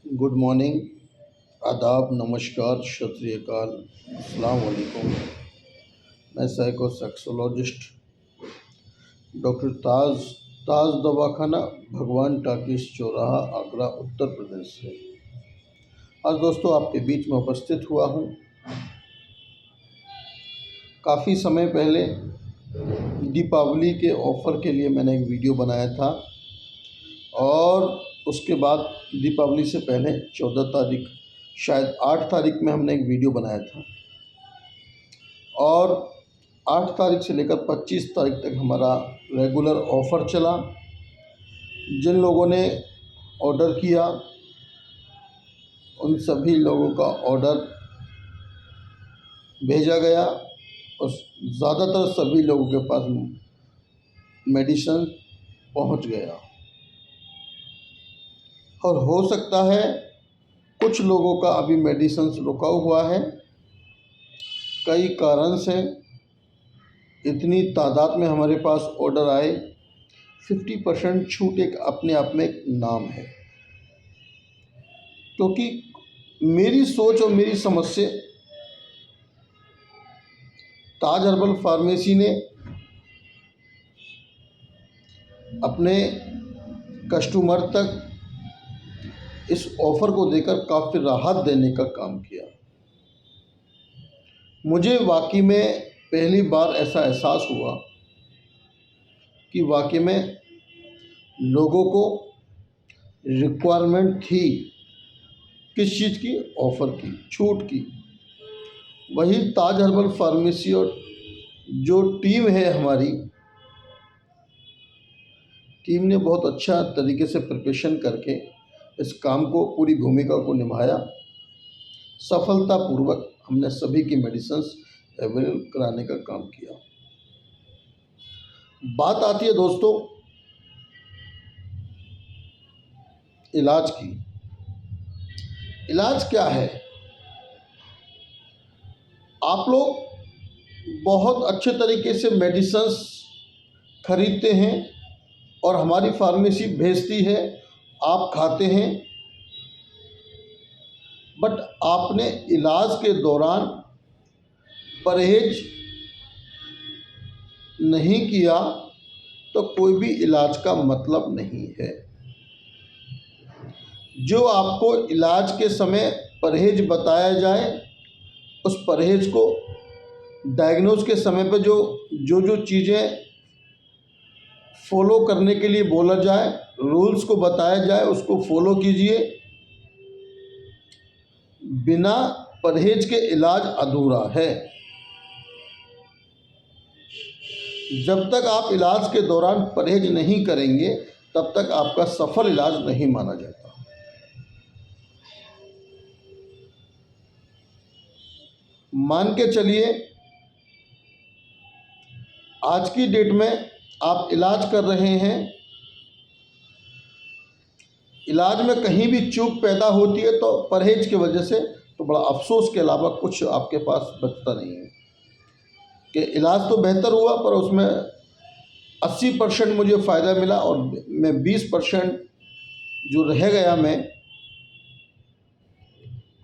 Good morning, आदाब, नमस्कार, सत श्री अकाल, अस्सलाम वालेकुम। मैं साइकोसेक्सोलॉजिस्ट डॉक्टर ताज दवाखाना, भगवान टाकीस चौराहा, आगरा, उत्तर प्रदेश से आज दोस्तों आपके बीच में उपस्थित हुआ हूँ। काफ़ी समय पहले दीपावली के ऑफ़र के लिए मैंने एक वीडियो बनाया था और उसके बाद दीपावली से पहले 14 तारीख, शायद 8 तारीख में हमने एक वीडियो बनाया था और 8 तारीख से लेकर 25 तारीख तक हमारा रेगुलर ऑफ़र चला। जिन लोगों ने ऑर्डर किया उन सभी लोगों का ऑर्डर भेजा गया और ज़्यादातर सभी लोगों के पास मेडिसिन पहुंच गया। और हो सकता है कुछ लोगों का अभी मेडिसिन रुका हुआ है, कई कारण से। इतनी तादाद में हमारे पास ऑर्डर आए, 50% छूट एक अपने आप में एक नाम है, क्योंकि मेरी सोच और मेरी समझ से ताज हर्बल फार्मेसी ने अपने कस्टमर तक इस ऑफ़र को देकर काफ़ी राहत देने का काम किया। मुझे वाकई में पहली बार ऐसा एहसास हुआ कि वाकई में लोगों को रिक्वायरमेंट थी किस चीज़ की, ऑफ़र की, छूट की। वही ताज हर्बल फार्मेसी और जो टीम है हमारी टीम ने बहुत अच्छा तरीके से प्रिपरेशन करके इस काम को, पूरी भूमिका को निभाया। सफलतापूर्वक हमने सभी की मेडिसिन्स अवेलेबल कराने का काम किया। बात आती है दोस्तों इलाज की। इलाज क्या है? आप लोग बहुत अच्छे तरीके से मेडिसिन्स खरीदते हैं और हमारी फार्मेसी भेजती है, आप खाते हैं, बट आपने इलाज के दौरान परहेज नहीं किया तो कोई भी इलाज का मतलब नहीं है। जो आपको इलाज के समय परहेज बताया जाए, उस परहेज को डायग्नोज के समय पर जो चीज़ें फॉलो करने के लिए बोला जाए, रूल्स को बताया जाए, उसको फॉलो कीजिए। बिना परहेज के इलाज अधूरा है। जब तक आप इलाज के दौरान परहेज नहीं करेंगे तब तक आपका सफल इलाज नहीं माना जाता। मान के चलिए आज की डेट में आप इलाज कर रहे हैं, इलाज में कहीं भी चूक पैदा होती है तो परहेज की वजह से, तो बड़ा अफसोस के अलावा कुछ आपके पास बचता नहीं है कि इलाज तो बेहतर हुआ पर उसमें 80% मुझे फ़ायदा मिला और मैं 20% जो रह गया मैं,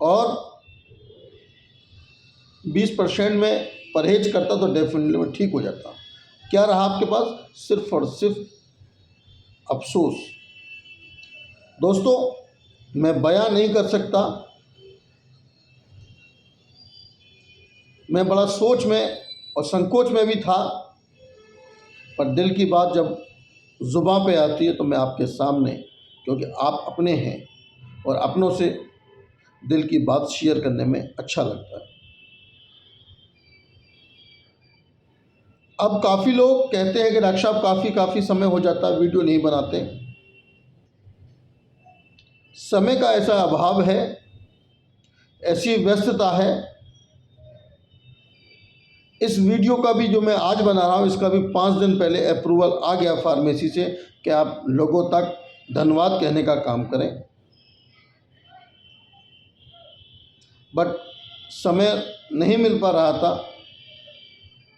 और 20% में परहेज करता तो डेफिनेटली मैं ठीक हो जाता। क्या रहा आपके पास? सिर्फ और सिर्फ अफसोस। दोस्तों मैं बयां नहीं कर सकता, मैं बड़ा सोच में और संकोच में भी था, पर दिल की बात जब ज़ुबां पे आती है तो मैं आपके सामने, क्योंकि आप अपने हैं और अपनों से दिल की बात शेयर करने में अच्छा लगता है। अब काफ़ी लोग कहते हैं कि डॉक्टर साहब काफ़ी समय हो जाता है वीडियो नहीं बनाते। समय का ऐसा अभाव है, ऐसी व्यस्तता है। इस वीडियो का भी जो मैं आज बना रहा हूँ, इसका भी 5 दिन पहले अप्रूवल आ गया फार्मेसी से कि आप लोगों तक धन्यवाद कहने का काम करें, बट समय नहीं मिल पा रहा था।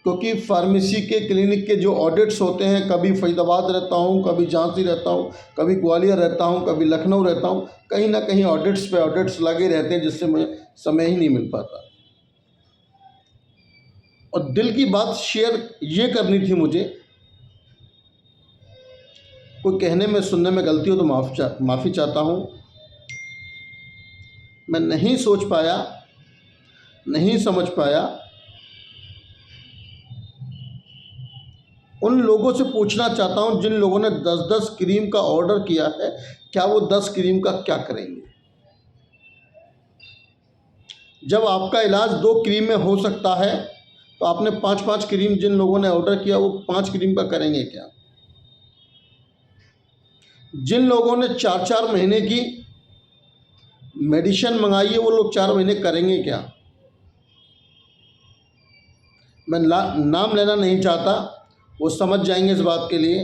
क्योंकि फार्मेसी के क्लिनिक के जो ऑडिट्स होते हैं, कभी फरीदाबाद रहता हूँ, कभी झांसी रहता हूँ, कभी ग्वालियर रहता हूँ, कभी लखनऊ रहता हूँ, कहीं ना कहीं ऑडिट्स पे ऑडिट्स लगे रहते हैं, जिससे मुझे समय ही नहीं मिल पाता। और दिल की बात शेयर ये करनी थी मुझे, कोई कहने में सुनने में गलती हो तो माफ़ी चाहता हूँ। मैं नहीं सोच पाया, नहीं समझ पाया। उन लोगों से पूछना चाहता हूं जिन लोगों ने 10-10 क्रीम का ऑर्डर किया है, क्या वो 10 क्रीम का क्या करेंगे? जब आपका इलाज 2 क्रीम में हो सकता है, तो आपने 5-5 क्रीम जिन लोगों ने ऑर्डर किया वो 5 क्रीम का करेंगे क्या? जिन लोगों ने 4-4 महीने की मेडिसिन मंगाई है, वो लोग 4 महीने करेंगे क्या? मैं नाम लेना नहीं चाहता, वो समझ जाएंगे इस बात के लिए।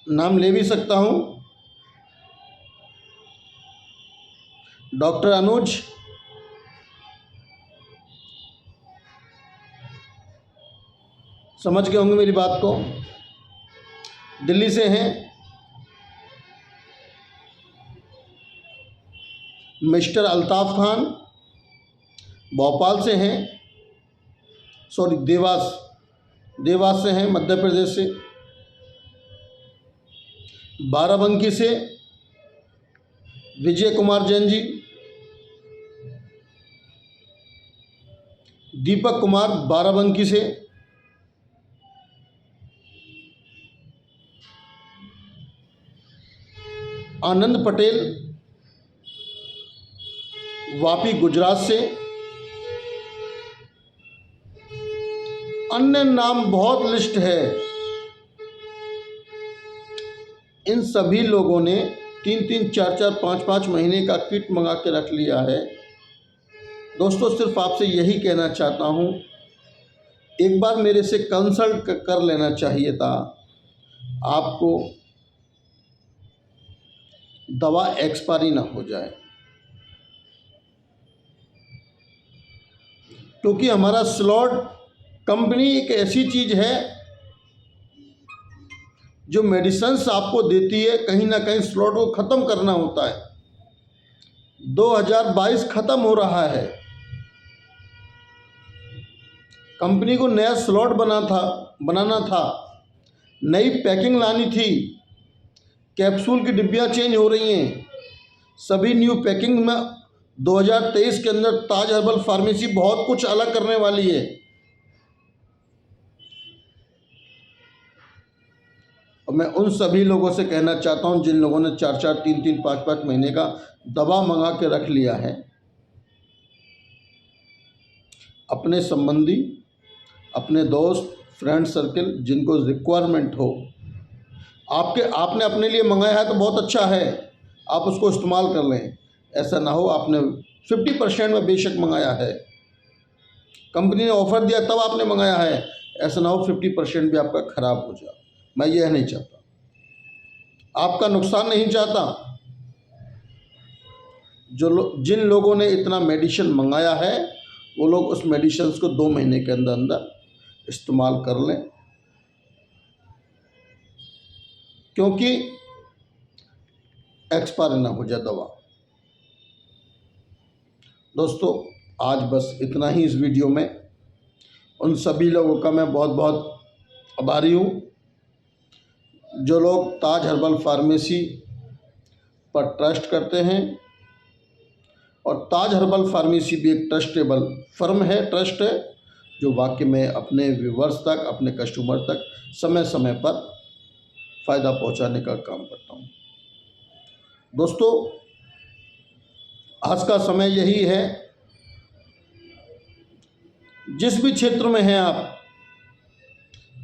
नाम ले भी सकता हूँ, डॉक्टर अनुज, समझ गए होंगे मेरी बात को, दिल्ली से हैं। मिस्टर अल्ताफ़ खान भोपाल से हैं, सॉरी देवास से हैं, मध्य प्रदेश से। बाराबंकी से विजय कुमार जैन जी, दीपक कुमार बाराबंकी से, आनंद पटेल वापी गुजरात से, अन्य नाम बहुत लिस्ट है। इन सभी लोगों ने 3-3, 4-4, 5-5 महीने का किट मंगा के रख लिया है। दोस्तों, सिर्फ आपसे यही कहना चाहता हूँ, एक बार मेरे से कंसल्ट कर लेना चाहिए था। आपको दवा एक्सपायरी ना हो जाए, क्योंकि हमारा स्लॉट कंपनी एक ऐसी चीज़ है जो मेडिसिन्स आपको देती है, कहीं ना कहीं स्लॉट को ख़त्म करना होता है। 2022 ख़त्म हो रहा है, कंपनी को नया स्लॉट बनाना था, नई पैकिंग लानी थी, कैप्सूल की डिब्बियाँ चेंज हो रही हैं, सभी न्यू पैकिंग में 2023 के अंदर ताज हर्बल फार्मेसी बहुत कुछ अलग करने वाली है। और मैं उन सभी लोगों से कहना चाहता हूं जिन लोगों ने 4-4, 3-3, 5-5 महीने का दवा मंगा के रख लिया है, अपने संबंधी, अपने दोस्त, फ्रेंड सर्कल जिनको रिक्वायरमेंट हो, आपने अपने लिए मंगाया है तो बहुत अच्छा है, आप उसको इस्तेमाल कर लें। ऐसा ना हो आपने 50% में बेशक मंगाया है, कंपनी ने ऑफ़र दिया तब आपने मंगाया है, ऐसा ना हो 50% भी आपका ख़राब हो जाए। मैं यह नहीं चाहता, आपका नुकसान नहीं चाहता। जिन लोगों ने इतना मेडिसिन मंगाया है, वो लोग उस मेडिसिन को 2 महीने के अंदर अंदर इस्तेमाल कर लें, क्योंकि एक्सपायर ना हो जाए दवा। दोस्तों, आज बस इतना ही इस वीडियो में। उन सभी लोगों का मैं बहुत बहुत आभारी हूँ जो लोग ताज हर्बल फार्मेसी पर ट्रस्ट करते हैं। और ताज हर्बल फार्मेसी भी एक ट्रस्टेबल फर्म है, ट्रस्ट है, जो वाकई में अपने व्यूवर्स तक, अपने कस्टमर तक समय समय पर फ़ायदा पहुंचाने का काम करता हूं। दोस्तों, आज का समय यही है, जिस भी क्षेत्र में हैं आप,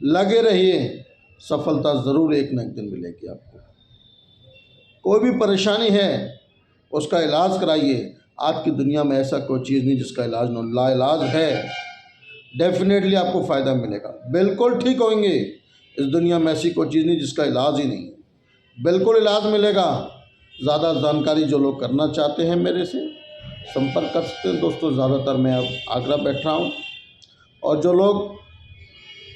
लगे रहिए, सफलता ज़रूर एक न एक दिन मिलेगी आपको। कोई भी परेशानी है उसका इलाज कराइए। आज की दुनिया में ऐसा कोई चीज़ नहीं जिसका इलाज न, लाइलाज है, डेफिनेटली आपको फ़ायदा मिलेगा, बिल्कुल ठीक होंगे। इस दुनिया में ऐसी कोई चीज़ नहीं जिसका इलाज ही नहीं है, बिल्कुल इलाज मिलेगा। ज़्यादा जानकारी जो लोग करना चाहते हैं मेरे से, संपर्क कर सकते हैं। दोस्तों ज़्यादातर मैं अब आगरा बैठ रहा हूँ, और जो लोग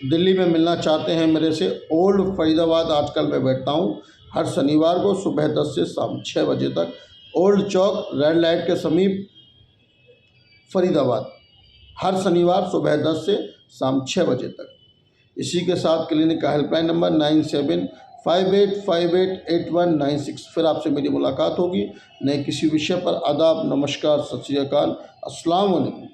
दिल्ली में मिलना चाहते हैं मेरे से, ओल्ड फरीदाबाद आजकल मैं बैठता हूँ हर शनिवार को सुबह 10 से शाम 6 बजे तक, ओल्ड चौक रेड लाइट के समीप फरीदाबाद, हर शनिवार सुबह 10 से शाम 6 बजे तक। इसी के साथ क्लिनिक का हेल्पलाइन नंबर 9758588196। फिर आपसे मेरी मुलाकात होगी नए किसी विषय पर। आदाब, नमस्कार, सत श्री अकाल, अस्सलाम वालेकुम।